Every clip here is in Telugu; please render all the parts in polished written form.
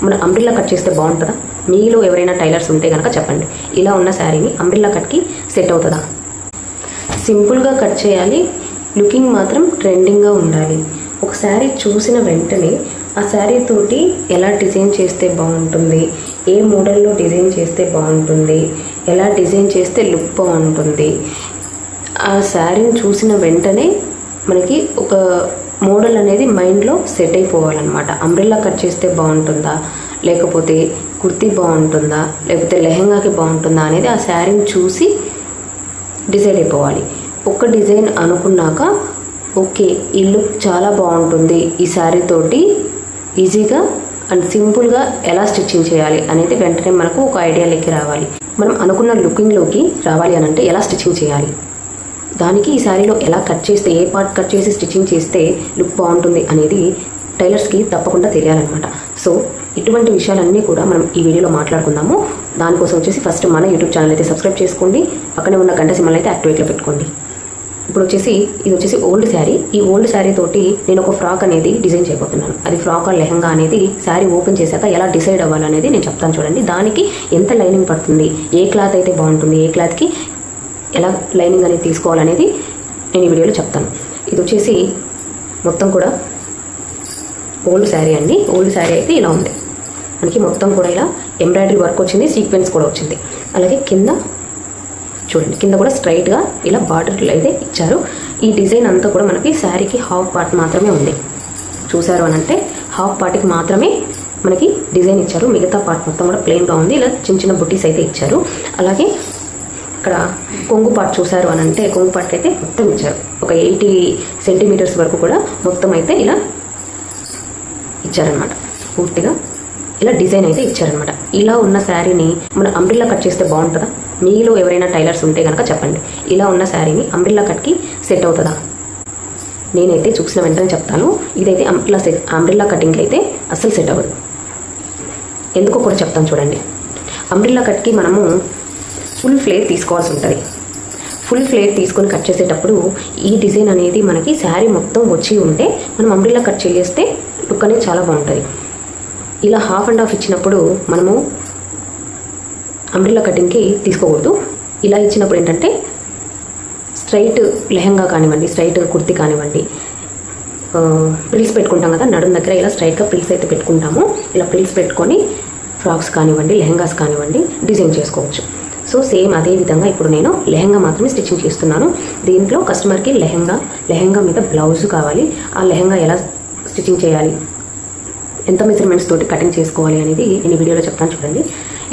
మన అంబ్రిల్లా కట్ చేస్తే బాగుంటుందా? మీలో ఎవరైనా టైలర్స్ ఉంటే కనుక చెప్పండి. ఇలా ఉన్న శారీని అంబ్రిల్లా కట్కి సెట్ అవుతుందా? సింపుల్గా కట్ చేయాలి, లుకింగ్ మాత్రం ట్రెండింగ్గా ఉండాలి. ఒక శారీ చూసిన వెంటనే ఆ శారీ తోటి ఎలా డిజైన్ చేస్తే బాగుంటుంది, ఏ మోడల్లో డిజైన్ చేస్తే బాగుంటుంది, ఎలా డిజైన్ చేస్తే లుక్ బాగుంటుంది, ఆ శారీని చూసిన వెంటనే మనకి ఒక మోడల్ అనేది మైండ్లో సెట్ అయిపోవాలన్నమాట. అంబ్రెల్లా కట్ చేస్తే బాగుంటుందా, లేకపోతే కుర్తీ బాగుంటుందా, లేకపోతే లెహంగాకి బాగుంటుందా అనేది ఆ శారీని చూసి డిసైడ్ అయిపోవాలి. ఒక డిజైన్ అనుకున్నాక ఓకే ఈ లుక్ చాలా బాగుంటుంది, ఈ శారీ తోటి ఈజీగా అండ్ సింపుల్గా ఎలా స్టిచ్చింగ్ చేయాలి అనేది వెంటనే మనకు ఒక ఐడియాలోకి రావాలి. మనం అనుకున్న లుకింగ్లోకి రావాలి అని అంటే ఎలా స్టిచ్చింగ్ చేయాలి, దానికి ఈ శారీలో ఎలా కట్ చేస్తే, ఏ పార్ట్ కట్ చేసి స్టిచ్చింగ్ చేస్తే లుక్ బాగుంటుంది అనేది టైలర్స్కి తప్పకుండా తెలియాలన్నమాట. సో ఇటువంటి విషయాలన్నీ కూడా మనం ఈ వీడియోలో మాట్లాడుకుందాము. దానికోసం వచ్చేసి ఫస్ట్ మన యూట్యూబ్ ఛానల్ అయితే సబ్స్క్రైబ్ చేసుకోండి, పక్కనే ఉన్న గంట సింబల్ అయితే యాక్టివేట్లో పెట్టుకోండి. ఇప్పుడు ఇది వచ్చేసి ఓల్డ్ శారీ. ఈ ఓల్డ్ శారీ తోటి నేను ఒక ఫ్రాక్ అనేది డిజైన్ చేయబోతున్నాను. అది ఫ్రాక్ ఆర్ లెహంగా అనేది శారీ ఓపెన్ చేశాక ఎలా డిసైడ్ అవ్వాలనేది నేను చెప్తాను చూడండి. దానికి ఎంత లైనింగ్ పడుతుంది, ఏ క్లాత్ అయితే బాగుంటుంది, ఏ క్లాత్కి ఎలా లైనింగ్ అనేది తీసుకోవాలనేది నేను ఈ వీడియోలో చెప్తాను. ఇది వచ్చేసి మొత్తం కూడా ఓల్డ్ శారీ అండి. ఓల్డ్ శారీ అయితే ఇలా ఉంది. మనకి మొత్తం కూడా ఇలా ఎంబ్రాయిడరీ వర్క్ వచ్చింది, సీక్వెన్స్ కూడా వచ్చింది. అలాగే కింద చూడండి, కింద కూడా స్ట్రైట్గా ఇలా బార్డర్లు అయితే ఇచ్చారు. ఈ డిజైన్ అంతా కూడా మనకి శారీకి హాఫ్ పార్ట్ మాత్రమే ఉంది. చూసారు అని అంటే హాఫ్ పార్ట్కి మాత్రమే మనకి డిజైన్ ఇచ్చారు, మిగతా పార్ట్ మొత్తం కూడా ప్లెయిన్గా ఉంది. ఇలా చిన్న చిన్న బుట్టీస్ అయితే ఇచ్చారు. అలాగే ఇక్కడ కొంగు పార్ట్ చూసారు అని అంటే కొంగు పార్ట్ అయితే మొత్తం ఇచ్చారు. ఒక 80 సెంటీమీటర్స్ వరకు కూడా మొత్తం అయితే ఇలా ఇచ్చారనమాట. పూర్తిగా ఇలా డిజైన్ అయితే ఇచ్చారనమాట. ఇలా ఉన్న శారీని మన అంబ్రిల్లా కట్ చేస్తే బాగుంటుందా? మీలో ఎవరైనా టైలర్స్ ఉంటే కనుక చెప్పండి. ఇలా ఉన్న శారీని అంబ్రిల్లా కట్కి సెట్ అవుతుందా? నేనైతే చూసిన వెంటనే చెప్తాను, ఇదైతే అంబ్రిల్లా కటింగ్కి అయితే అస్సలు సెట్ అవ్వదు. ఎందుకో కూడా చెప్తాను చూడండి. అంబ్రిల్లా కట్కి మనము ఫుల్ ఫ్లేర్ తీసుకోవాల్సి ఉంటుంది. ఫుల్ ఫ్లేర్ తీసుకొని కట్ చేసేటప్పుడు ఈ డిజైన్ అనేది మనకి శారీ మొత్తం వచ్చి ఉంటే మనం అంబ్రిల్లా కట్ చేస్తే లుక్ అనేది చాలా బాగుంటుంది. ఇలా హాఫ్ అండ్ హాఫ్ ఇచ్చినప్పుడు మనము అంబ్రిల్లా కటింగ్కి తీసుకోకూడదు. ఇలా ఇచ్చినప్పుడు ఏంటంటే స్ట్రైట్ లెహంగా కానివ్వండి, స్ట్రైట్ కుర్తీ కానివ్వండి, ప్రిల్స్ పెట్టుకుంటాం కదా నడుం దగ్గర, ఇలా స్ట్రైట్గా ప్రిల్స్ అయితే పెట్టుకుంటాము. ఇలా ప్రిల్స్ పెట్టుకొని ఫ్రాక్స్ కానివ్వండి, లెహంగాస్ కానివ్వండి డిజైన్ చేసుకోవచ్చు. సో సేమ్ అదే విధంగా ఇప్పుడు నేను లెహంగా మాత్రమే స్టిచ్చింగ్ చేస్తున్నాను. దీంట్లో కస్టమర్కి లెహంగా మీద బ్లౌజ్ కావాలి. ఆ లెహంగా ఎలా స్టిచ్చింగ్ చేయాలి, ఎంత మెజర్మెంట్స్ తోటి కటింగ్ చేసుకోవాలి అనేది నేను వీడియోలో చెప్తాను చూడండి.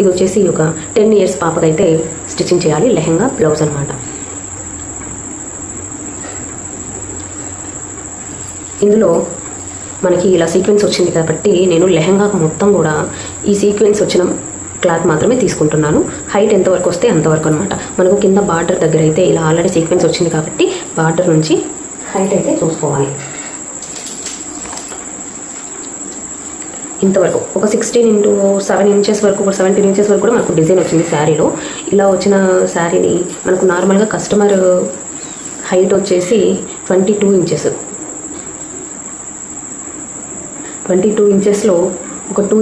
ఇది వచ్చేసి ఒక 10 ఇయర్స్ పాపకైతే స్టిచ్చింగ్ చేయాలి లెహంగా బ్లౌజ్ అనమాట. ఇందులో మనకి ఇలా సీక్వెన్స్ వచ్చింది కాబట్టి నేను లెహంగాకు మొత్తం కూడా ఈ సీక్వెన్స్ వచ్చిన క్లాత్ మాత్రమే తీసుకుంటున్నాను. హైట్ ఎంతవరకు వస్తే అంతవరకు అనమాట. మనకు కింద బార్డర్ దగ్గర అయితే ఇలా ఆల్రెడీ సీక్వెన్స్ వచ్చింది కాబట్టి బార్డర్ నుంచి హైట్ అయితే చూసుకోవాలి. ఇంతవరకు ఒక 16 into 7 inches వరకు, 17 inches వరకు కూడా మనకు డిజైన్ వచ్చింది శారీలో. ఇలా వచ్చిన శారీని మనకు నార్మల్గా కస్టమర్ హైట్ వచ్చేసి 22 inches. 22 inchesలో ఒక 2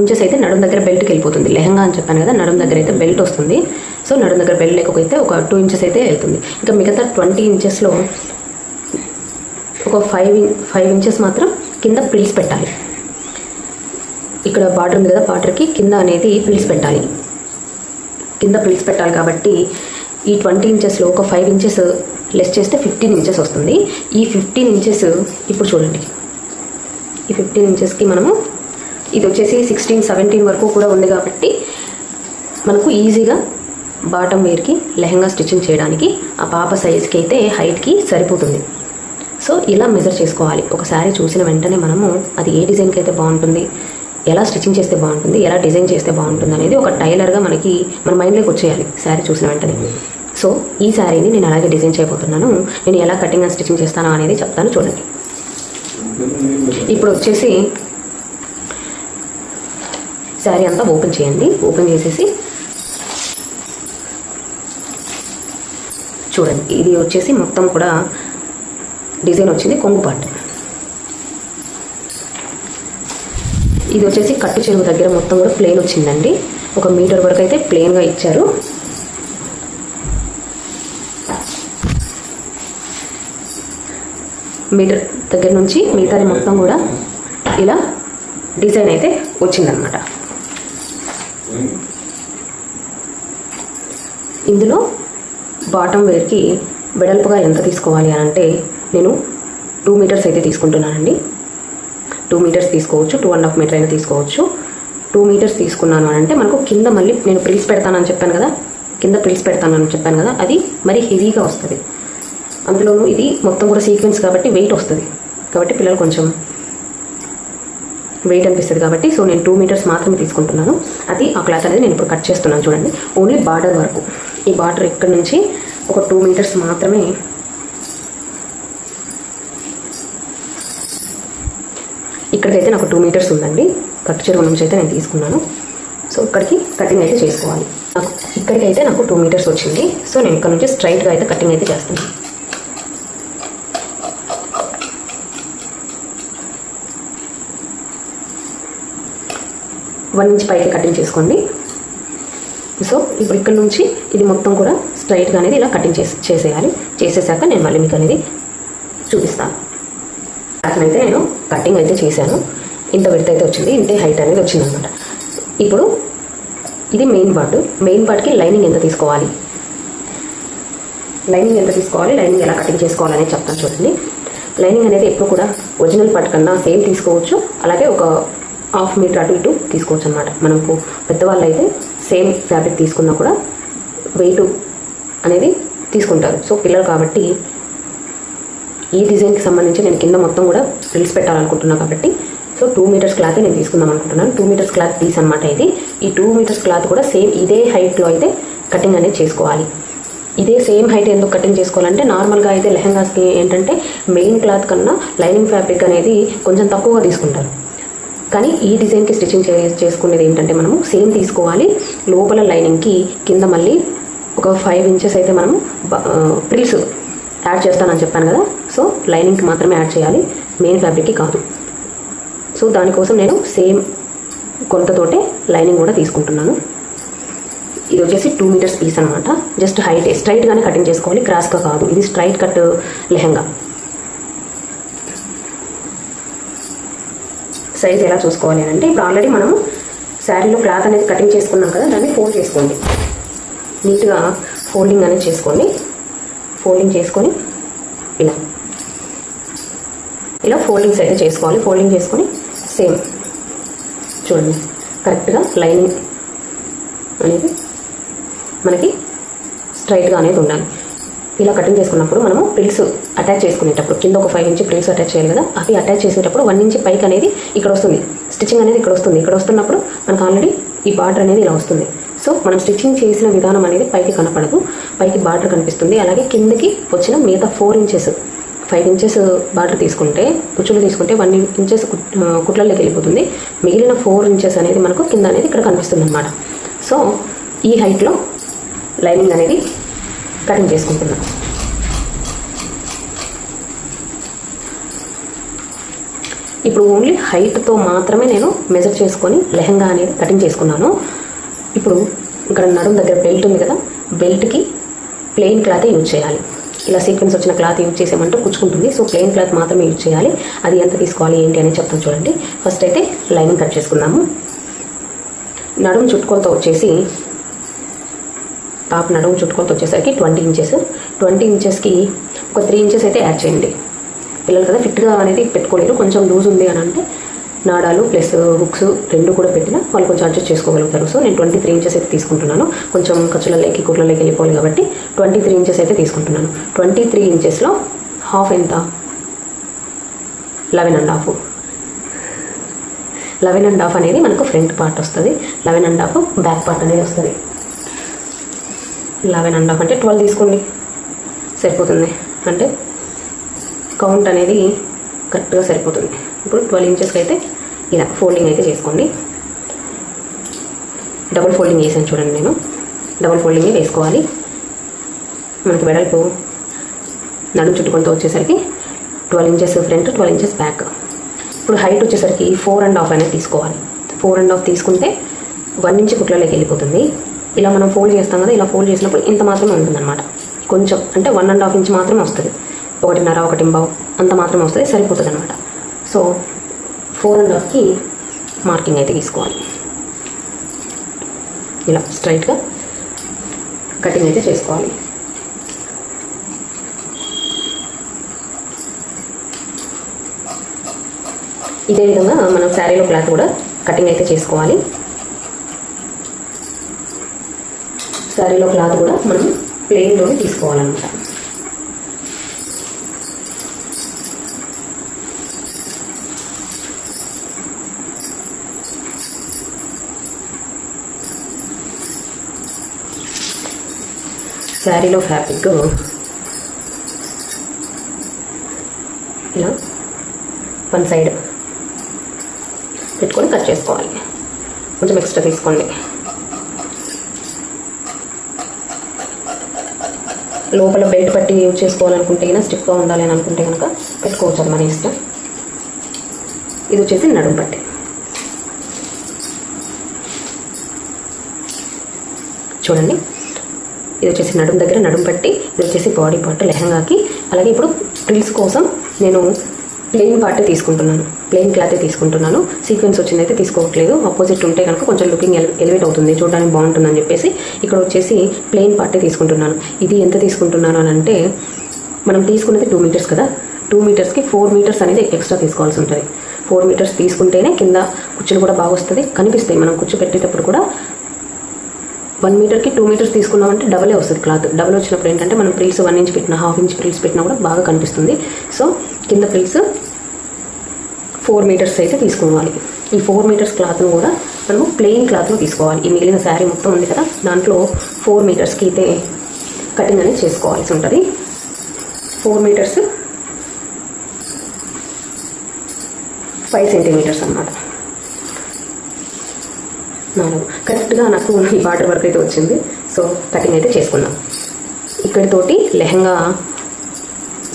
inches అయితే నడుం దగ్గర బెల్ట్కి వెళ్ళిపోతుంది. లెహంగా అని చెప్పాను కదా, నడుం దగ్గర అయితే బెల్ట్ వస్తుంది. సో నడుం దగ్గర బెల్ట్ లేకపోతే ఒక 2 inches అయితే వెళ్తుంది. ఇంకా మిగతా 20 inchesలో ఒక 5 inches మాత్రం కింద ప్రిల్స్ పెట్టాలి. ఇక్కడ బార్డర్ ఉంది కదా, బార్డర్కి కింద అనేది ప్రిల్స్ పెట్టాలి. కింద ప్రిల్స్ పెట్టాలి కాబట్టి ఈ 20 inchesలో ఒక 5 inches లెస్ చేస్తే 15 inches వస్తుంది. ఈ 15 inches ఇప్పుడు చూడండి, ఈ 15 inchesకి మనము ఇది వచ్చేసి 16, 17 వరకు కూడా ఉంది కాబట్టి మనకు ఈజీగా బాటమ్ వేర్కి లెహంగా స్టిచ్చింగ్ చేయడానికి ఆ పాప సైజ్కి అయితే హైట్కి సరిపోతుంది. సో ఇలా మెజర్ చేసుకోవాలి. ఒక శారీ చూసిన వెంటనే మనము అది ఏ డిజైన్కి అయితే బాగుంటుంది, ఎలా స్టిచ్చింగ్ చేస్తే బాగుంటుంది, ఎలా డిజైన్ చేస్తే బాగుంటుంది అనేది ఒక టైలర్గా మన మైండ్లోకి వచ్చేయాలి శారీ చూసిన వెంటనే. సో ఈ శారీని నేను అలాగే డిజైన్ చేయబోతున్నాను. నేను ఎలా కటింగ్ అండ్ స్టిచ్చింగ్ చేస్తాను అనేది చెప్తాను చూడండి. ఇప్పుడు వచ్చేసి శారీ అంతా ఓపెన్ చేయండి. ఓపెన్ చేసేసి చూడండి, ఇది వచ్చేసి మొత్తం కూడా డిజైన్ వచ్చింది కొంగు పార్ట్. ఇది వచ్చేసి కట్టు చెరువు దగ్గర మొత్తం కూడా ప్లేన్ వచ్చిందండి. 1 మీటర్ వరకు అయితే ప్లేన్గా ఇచ్చారు. మీటర్ దగ్గర నుంచి మిగతాది మొత్తం కూడా ఇలా డిజైన్ అయితే వచ్చిందనమాట. ఇందులో బాటమ్ వేర్కి వెడల్పుగా ఎంత తీసుకోవాలి అని అంటే నేను 2 మీటర్స్ అయితే తీసుకుంటున్నానండి. 2 మీటర్స్ తీసుకోవచ్చు, 2.5 మీటర్ అయినా తీసుకోవచ్చు. 2 మీటర్స్ తీసుకున్నాను అని అంటే మనకు కింద మళ్ళీ నేను ప్రిల్స్ పెడతానని చెప్పాను కదా, అది మరి హెవీగా వస్తుంది. అందులోనూ ఇది మొత్తం కూడా సీక్వెన్స్ కాబట్టి వెయిట్ వస్తుంది, కాబట్టి పిల్లలు కొంచెం వెయిట్ అనిపిస్తుంది కాబట్టి సో నేను 2 మీటర్స్ మాత్రమే తీసుకుంటున్నాను. అది ఆ క్లాత్ అనేది నేను ఇప్పుడు కట్ చేస్తున్నాను చూడండి. ఓన్లీ బార్డర్ వరకు, ఈ బార్డర్ ఇక్కడ నుంచి ఒక 2 మీటర్స్ మాత్రమే ఇక్కడికైతే నాకు 2 మీటర్స్ ఉందండి. కట్టు చెరువు నుంచి అయితే నేను తీసుకున్నాను. సో ఇక్కడికి కటింగ్ అయితే చేసుకోవాలి. ఇక్కడికైతే నాకు 2 మీటర్స్ వచ్చింది. సో నేను ఇక్కడ నుంచి స్ట్రైట్గా అయితే కటింగ్ అయితే చేస్తున్నాను. 1 ఇంచ్ పైకి కటింగ్ చేసుకోండి. సో ఇప్పుడు ఇక్కడ నుంచి ఇది మొత్తం కూడా స్ట్రైట్గా అనేది ఇలా కటింగ్ చేసేయాలి. చేసేసాక నేను మళ్ళీ మీకు అనేది చూపిస్తాను. అయితే నేను కటింగ్ అయితే చేశాను. ఇంత విడత అయితే వచ్చింది, ఇంతే హైట్ అనేది వచ్చింది అనమాట. ఇప్పుడు ఇది మెయిన్ పార్ట్కి లైనింగ్ ఎంత తీసుకోవాలి, లైనింగ్ ఎలా కటింగ్ చేసుకోవాలనేది చెప్తాను చూడండి. లైనింగ్ అనేది ఎప్పుడు కూడా ఒరిజినల్ పార్ట్ కన్నా సేమ్ తీసుకోవచ్చు, అలాగే ఒక 1/2 మీటర్ అటు ఇటు తీసుకోవచ్చు అనమాట. మనకు పెద్దవాళ్ళు అయితే సేమ్ ఫ్యాబ్రిక్ తీసుకున్నా కూడా వెయిట్ అనేది తీసుకుంటారు. సో పిల్లలు కాబట్టి ఈ డిజైన్కి సంబంధించి నేను కింద మొత్తం కూడా ఫ్రిల్స్ పెట్టాలనుకుంటున్నాను కాబట్టి సో 2 మీటర్స్ క్లాత్ నేను తీసుకుందాం అనుకుంటున్నాను. 2 మీటర్స్ క్లాత్ పీస్ అనమాట ఇది. ఈ 2 మీటర్స్ క్లాత్ కూడా సేమ్ ఇదే హైట్లో అయితే కటింగ్ అనేది చేసుకోవాలి. ఇదే సేమ్ హైట్ ఎందుకు కటింగ్ చేసుకోవాలంటే నార్మల్గా అయితే లెహంగాస్కి ఏంటంటే మెయిన్ క్లాత్ కన్నా లైనింగ్ ఫ్యాబ్రిక్ అనేది కొంచెం తక్కువగా తీసుకుంటారు. కానీ ఈ డిజైన్కి స్టిచ్చింగ్ చేసుకునేది ఏంటంటే మనము సేమ్ తీసుకోవాలి. లోపల లైనింగ్కి కింద మళ్ళీ ఒక 5 ఇంచెస్ అయితే మనము ప్రిల్స్ యాడ్ చేస్తానని చెప్పాను కదా. సో లైనింగ్కి మాత్రమే యాడ్ చేయాలి, మెయిన్ ఫ్యాబ్రిక్కి కాదు. సో దానికోసం నేను సేమ్ కొలతతోటే లైనింగ్ కూడా తీసుకుంటున్నాను. ఇది వచ్చేసి 2 మీటర్స్ పీస్ అనమాట. జస్ట్ హైట్ స్ట్రైట్గానే కటింగ్ చేసుకోవాలి, క్రాస్గా కాదు. ఇది స్ట్రైట్ కట్ లెహంగా. సైజ్ ఎలా చూసుకోవాలి అని అంటే ఇప్పుడు ఆల్రెడీ మనము శారీలో క్లాత్ అనేది కటింగ్ చేసుకున్నాం కదా, దాన్ని ఫోల్డ్ చేసుకోండి. నీట్గా ఫోల్డింగ్ అనేది చేసుకోండి. ఫోల్డింగ్ చేసుకొని ఇలా ఫోల్డింగ్స్ అయితే చేసుకోవాలి. ఫోల్డింగ్ చేసుకొని సేమ్ చూడండి కరెక్ట్గా లైనింగ్ అనేది మనకి స్ట్రైట్గా అనేది ఉండాలి. ఇలా కటింగ్ చేసుకున్నప్పుడు మనము ప్రిల్స్ అటాచ్ చేసుకునేటప్పుడు కింద ఒక 5 ఇంచ్ ప్రిల్స్ అటాచ్ చేయాలి కదా, అవి అటాచ్ చేసేటప్పుడు 1 ఇంచ్ పైకి అనేది ఇక్కడ వస్తుంది, స్టిచ్చింగ్ అనేది ఇక్కడ వస్తుంది. ఇక్కడ వస్తున్నప్పుడు మనకు ఆల్రెడీ ఈ బార్డర్ అనేది ఇలా వస్తుంది. సో మనం స్టిచ్చింగ్ చేసిన విధానం అనేది పైకి కనపడదు, పైకి బార్డర్ కనిపిస్తుంది. అలాగే కిందకి వచ్చిన మిగతా 4 ఇంచెస్ 5 ఇంచెస్ బార్డర్ తీసుకుంటే, కుచ్చులు తీసుకుంటే 1 ఇంచెస్ కుట్లలోకి వెళ్ళిపోతుంది. మిగిలిన 4 ఇంచెస్ అనేది మనకు కింద అనేది ఇక్కడ కనిపిస్తుంది అనమాట. సో ఈ హైట్లో లైనింగ్ అనేది కటింగ్ చేసుకుంటున్నాం. ఇప్పుడు ఓన్లీ హైట్తో మాత్రమే నేను మెజర్ చేసుకొని లెహంగా అనేది కటింగ్ చేసుకున్నాను. ఇప్పుడు ఇక్కడ నడుము దగ్గర బెల్ట్ ఉంది కదా, బెల్ట్కి ప్లెయిన్ క్లాత్ యూజ్ చేయాలి. ఇలా సీక్వెన్స్ వచ్చిన క్లాత్ యూజ్ చేసామంటే కుచ్చుకుంటుంది. సో ప్లెయిన్ క్లాత్ మాత్రమే యూజ్ చేయాలి. అది ఎంత తీసుకోవాలి ఏంటి అనేది చెప్తాను చూడండి. ఫస్ట్ అయితే లైనింగ్ కట్ చేసుకుందాము. నడుము చుట్టుకొలత వచ్చేసి టాప్ నడుము చుట్టుకొలత వచ్చేసరికి 20 ఇంచెస్. 20 ఇంచెస్కి ఒక 3 ఇంచెస్ అయితే యాడ్ చేయండి. పిల్లలు కదా ఫిట్గా అనేది పెట్టుకోలేరు, కొంచెం లూజ్ ఉంది అని అంటే నాడాలు ప్లస్ హుక్స్ 2 కూడా పెట్టినా వాళ్ళు కొంచెం అడ్జస్ట్ చేసుకోగలుగుతారు. సో నేను 23 ఇంచెస్ అయితే తీసుకుంటున్నాను. కొంచెం ఖర్చులలోకి కుట్లలోకి వెళ్ళిపోవాలి కాబట్టి 23 ఇంచెస్ అయితే తీసుకుంటున్నాను. 23 ఇంచెస్లో హాఫ్ ఎంత, 11.5. 11.5 అనేది మనకు ఫ్రంట్ పార్ట్ వస్తుంది, 11.5 బ్యాక్ పార్ట్ అనేది వస్తుంది. 11.5 అంటే 12 తీసుకోండి సరిపోతుంది. అంటే కౌంట్ అనేది కరెక్ట్గా సరిపోతుంది. ఇప్పుడు 12 ఇంచెస్కి అయితే ఇలా ఫోల్డింగ్ అయితే చేసుకోండి. డబుల్ ఫోల్డింగ్ వేసాను చూడండి, నేను డబుల్ ఫోల్డింగే వేసుకోవాలి. మనకి వెడల్పు నడుము చుట్టుకొలత వచ్చేసరికి 12 ఇంచెస్ ఫ్రంట్, 12 ఇంచెస్ బ్యాక్. ఇప్పుడు హైట్ వచ్చేసరికి 4.5 అనేది తీసుకోవాలి. 4.5 తీసుకుంటే 1 ఇంచ్ కుట్లలోకి వెళ్ళిపోతుంది. ఇలా మనం ఫోల్డ్ చేస్తాం కదా, ఇలా ఫోల్డ్ చేసినప్పుడు ఇంత మాత్రమే ఉంటుందన్నమాట. కొంచెం అంటే 1.5 ఇంచ్ మాత్రమే వస్తుంది, 1.5 1.5 అంత మాత్రమే వస్తుంది, సరిపోతుంది అనమాట. సో 4.5కి మార్కింగ్ అయితే తీసుకోవాలి. ఇలా స్ట్రైట్గా కటింగ్ అయితే చేసుకోవాలి. ఇదే విధంగా మనం శారీలో క్లాత్ కూడా కటింగ్ అయితే చేసుకోవాలి. శారీలో క్లాత్ కూడా మనం ప్లెయిన్లోనే తీసుకోవాలన్నమాట. శారీలో ఫ్యాబ్రిక్ ఇలా 1 సైడ్ పెట్టుకొని కట్ చేసుకోవాలి. కొంచెం ఎక్స్ట్రా తీసుకోండి. లోపల బెల్ట్ పట్టి యూజ్ చేసుకోవాలనుకుంటే కనుక, స్టిక్గా ఉండాలి అని అనుకుంటే కనుక పెట్టుకోవచ్చు, అది మన ఇష్టం. ఇది వచ్చేసి నడుము పట్టి. చూడండి, ఇది వచ్చేసి నడుము దగ్గర నడుము పట్టి, ఇది వచ్చేసి బాడీ పార్ట్ లెహంగాకి. అలాగే ఇప్పుడు ఫ్రిల్స్ కోసం నేను ప్లెయిన్ పార్టే తీసుకుంటున్నాను, ప్లెయిన్ క్లాతే తీసుకుంటున్నాను. సీక్వెన్స్ వచ్చిందైతే తీసుకోవట్లేదు. ఆపోజిట్ ఉంటే కనుక కొంచెం లుకింగ్ ఎలివేట్ అవుతుంది, చూడడానికి బాగుంటుందని చెప్పేసి ఇక్కడ వచ్చేసి ప్లెయిన్ పార్టే తీసుకుంటున్నాను. ఇది ఎంత తీసుకుంటున్నాను అని అంటే, మనం తీసుకున్నది 2 మీటర్స్ కదా, 2 మీటర్స్కి 4 మీటర్స్ అనేది ఎక్స్ట్రా తీసుకోవాల్సి ఉంటుంది. 4 మీటర్స్ తీసుకుంటేనే కింద కుచ్చులు కూడా బాగా వస్తుంది, కనిపిస్తాయి. మనం కుచ్చు పెట్టేటప్పుడు కూడా 1 మీటర్కి 2 మీటర్స్ తీసుకున్నామంటే డబలే వస్తుంది క్లాత్. డబల్ వచ్చినప్పుడు ఏంటంటే మనం ప్రిల్స్ 1 ఇంచ్ పెట్టినా, 1/2 ఇంచ్ ప్రిల్స్ పెట్టినా కూడా బాగా కనిపిస్తుంది. సో కింద ప్రిల్స్ 4 మీటర్స్ అయితే తీసుకోవాలి. ఈ 4 మీటర్స్ క్లాత్ను కూడా మనము ప్లెయిన్ క్లాత్లో తీసుకోవాలి. ఈ మిగిలిన శారీ మొత్తం ఉంది కదా, దాంట్లో 4 మీటర్స్కి అయితే కటింగ్ అనేది చేసుకోవాల్సి ఉంటుంది. 4 మీటర్స్ 5 సెంటీమీటర్స్ అన్నమాట. 4 కరెక్ట్గా నాకు ఈ బార్డర్ వర్క్ అయితే వచ్చింది. సో కటింగ్ అయితే చేసుకున్నాం. ఇక్కడితోటి లెహంగా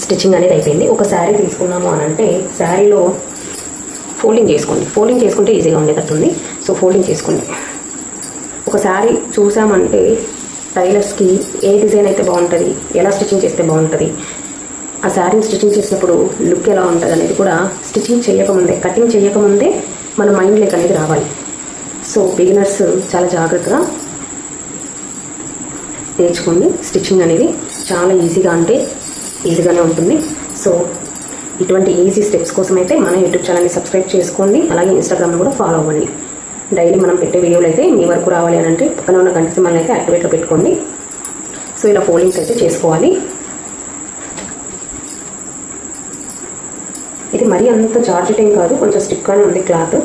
స్టిచ్చింగ్ అనేది అయిపోయింది. ఒక శారీ తీసుకున్నాము అని అంటే శారీలో ఫోల్డింగ్ చేసుకోండి. ఫోల్డింగ్ చేసుకుంటే ఈజీగా ఉండేటట్టుంది. సో ఫోల్డింగ్ చేసుకోండి. ఒక శారీ చూసామంటే టైలర్స్కి ఏ డిజైన్ అయితే బాగుంటుంది, ఎలా స్టిచ్చింగ్ చేస్తే బాగుంటుంది, ఆ శారీని స్టిచ్చింగ్ చేసినప్పుడు లుక్ ఎలా ఉంటుంది అనేది కూడా స్టిచ్చింగ్ చేయకముందే, కటింగ్ చేయకముందే మన మైండ్లోకి అనేది రావాలి. సో బిగినర్స్ చాలా జాగ్రత్తగా నేర్చుకోండి. స్టిచ్చింగ్ అనేది చాలా ఈజీగానే ఉంటుంది. సో ఇటువంటి ఈజీ స్టెప్స్ కోసం అయితే మన యూట్యూబ్ ఛానల్ని సబ్స్క్రైబ్ చేసుకోండి. అలాగే ఇన్స్టాగ్రామ్లో కూడా ఫాలో అవ్వండి. డైలీ మనం పెట్టే వీడియోలు అయితే మీ వరకు రావాలి అని అంటే పక్కన ఉన్న గంట సింబల్ని అయితే యాక్టివేట్లో పెట్టుకోండి. సో ఇలా ఫోల్డింగ్స్ అయితే చేసుకోవాలి. ఇది మరీ అంత జార్జెట్ ఏం కాదు, కొంచెం స్టిక్గానే ఉంది క్లాత్.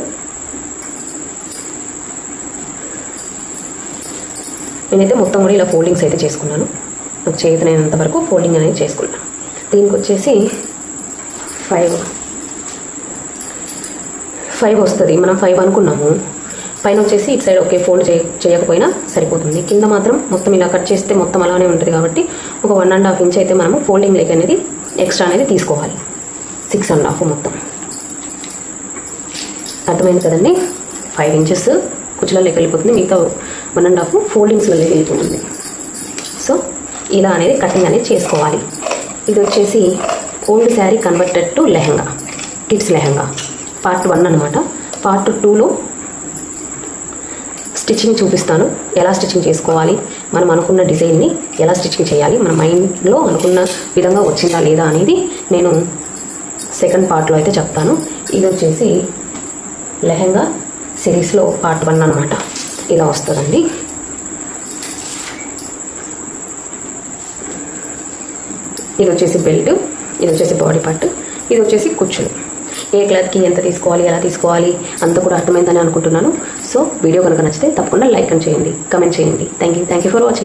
నేనైతే మొత్తం కూడా ఇలా ఫోల్డింగ్స్ అయితే చేసుకున్నాను. నాకు చేతనైనంత వరకు ఫోల్డింగ్ అనేది చేసుకున్నాను. దీనికి వచ్చేసి 5 వస్తుంది. మనం 5 అనుకున్నాము. పైన వచ్చేసి ఇటు సైడ్ ఒకే ఫోల్డ్ చేయకపోయినా సరిపోతుంది. కింద మాత్రం మొత్తం ఇలా కట్ చేస్తే మొత్తం అలానే ఉంటుంది కాబట్టి ఒక 1.5 ఇంచ్ అయితే మనము ఫోల్డింగ్ లెగ్ అనేది ఎక్స్ట్రా అనేది తీసుకోవాలి. 6.5 మొత్తం. అర్థమైంది కదండి. 5 ఇంచెస్ కుచ్చులలోకి వెళ్ళిపోతుంది, మిగతా 1.5 ఫోల్డింగ్స్లోకి వెళ్ళిపోతుంది. సో ఇలా అనేది కటింగ్ అనేది చేసుకోవాలి. ఇది వచ్చేసి old sari converted to lehenga, kids lehenga part 1 అనమాట. పార్ట్ 2లో స్టిచ్చింగ్ చూపిస్తాను, ఎలా స్టిచ్చింగ్ చేసుకోవాలి, మనం అనుకున్న డిజైన్ని ఎలా స్టిచ్చింగ్ చేయాలి, మన మైండ్లో అనుకున్న విధంగా వచ్చిందా లేదా అనేది నేను సెకండ్ పార్ట్లో అయితే చెప్తాను. ఇది వచ్చేసి లెహంగా సిరీస్లో పార్ట్ 1 అనమాట. ఇలా వస్తుందండి. ఇది వచ్చేసి బెల్ట్, ఇది వచ్చేసి బాడీ పార్ట్, ఇది వచ్చేసి కుచ్చులు. ఏ క్లాత్కి ఎంత తీసుకోవాలి, ఎలా తీసుకోవాలి అంత కూడా అర్థమైందని అనుకుంటున్నాను. సో వీడియో కనుక నచ్చితే తప్పకుండా లైక్ చేయండి, కమెంట్ చేయండి. Thank you for watching.